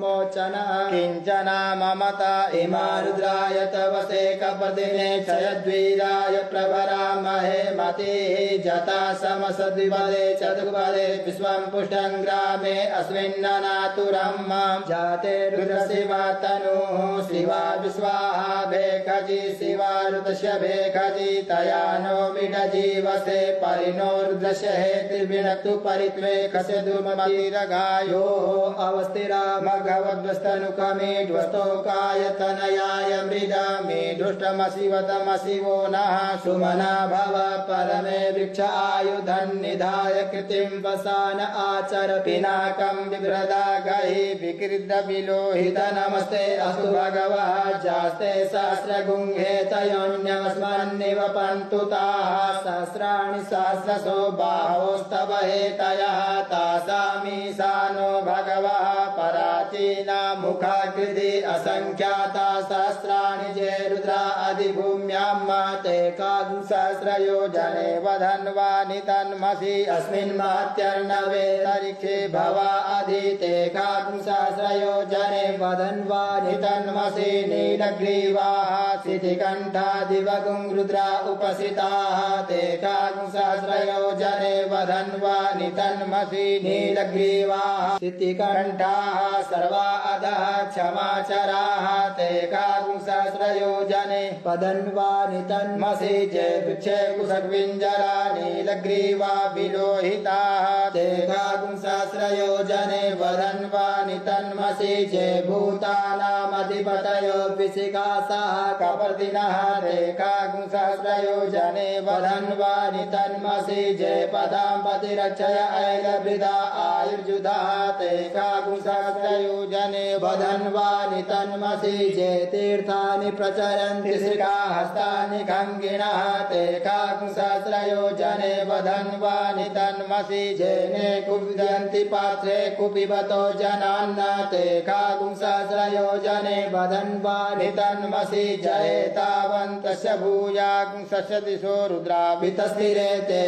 मोचन किंचन ममता इमा रुद्राय तवसे कपदिने क्षयद्वीराय प्रभरामहे मतिः जता समसद्विपदे चतुर्पदे विश्वं पुष्टं ग्रामे अस्मिन्ननातुरं जाते रुद्रशिवा तनुः शिवा विश्वाहा भेखजी शिवा रुद्रस्य भेखजी तया नो मिडजीवसे परिणो रुद्रस्य हेतिर्विनक्तु परित्वेकस्य दुर्मतिरगायो अवस्थिरा भगवद्वस्तनुकमे ध्वस्तोकायतनयाय मृदा मे दुष्टमशिवतमशिवो नः सुमना भव परमे वृक्ष आयुधन्निधाय कृतिं वसान आचर पिनाकं बिभ्रदा गहि विकृतविलोहित नमस्ते अस्तु भगवः जास्ते सहस्रगुंहे तयोन्यस्मन्निव पन्तु ताः सहस्राणि सहस्रशो बाहोस्तव हेतयः तासामीशानो भगवः पराचीना मुखाकृति असंख्याता सहस्राणि जे रुद्रा अधिभूम्यां माते सहस्रयोजने वधन्वानि तन्मसि अस्मिन् महत्यर्णवे तरिखे भवा अधिते सहस्रयोजने वधन्वानि तन्मसि नीलग्रीवाः सिद्धिकण्ठादिवगुं रुद्रा उपसिताः ते सहस्रयोजने वधन्वानि तन्मसि नीलग्रीवाः सिद्धिकण्ठाः सर्वा अधः क्षमाचराः ते सहस्रयोजने वधन्वानि तन्मसि जे वृक्षे कुशग्विञ्जरा नीलग्रीवा विलोहिताः ते सहस्रयोजने वधन्वानि तन्मसि जे भूतानामधिपतयो विशिखासाः कपर्दिनः ते सहस्रयोजने वधन्वानि तन्मसि जे पदाम्पतिरक्षय ऐलवृदा आयुर्जुधाः ते सहस्रयोजने वधन्वानि तन्मसि जे तीर्थानि प्रचरन्ति श्रीकाहस्तानि खङ्गिणः ते सहस्रयोजने वधन्वानि तन्मसि जेने कुविदन्ति पात्रे कुपिबतो जनान्न ते सहस्रयोजने वधन्वानि तन्मसि जयेतावन्तस्य भूयागुंसस्य दिशो रुद्राभितस्थिरे ते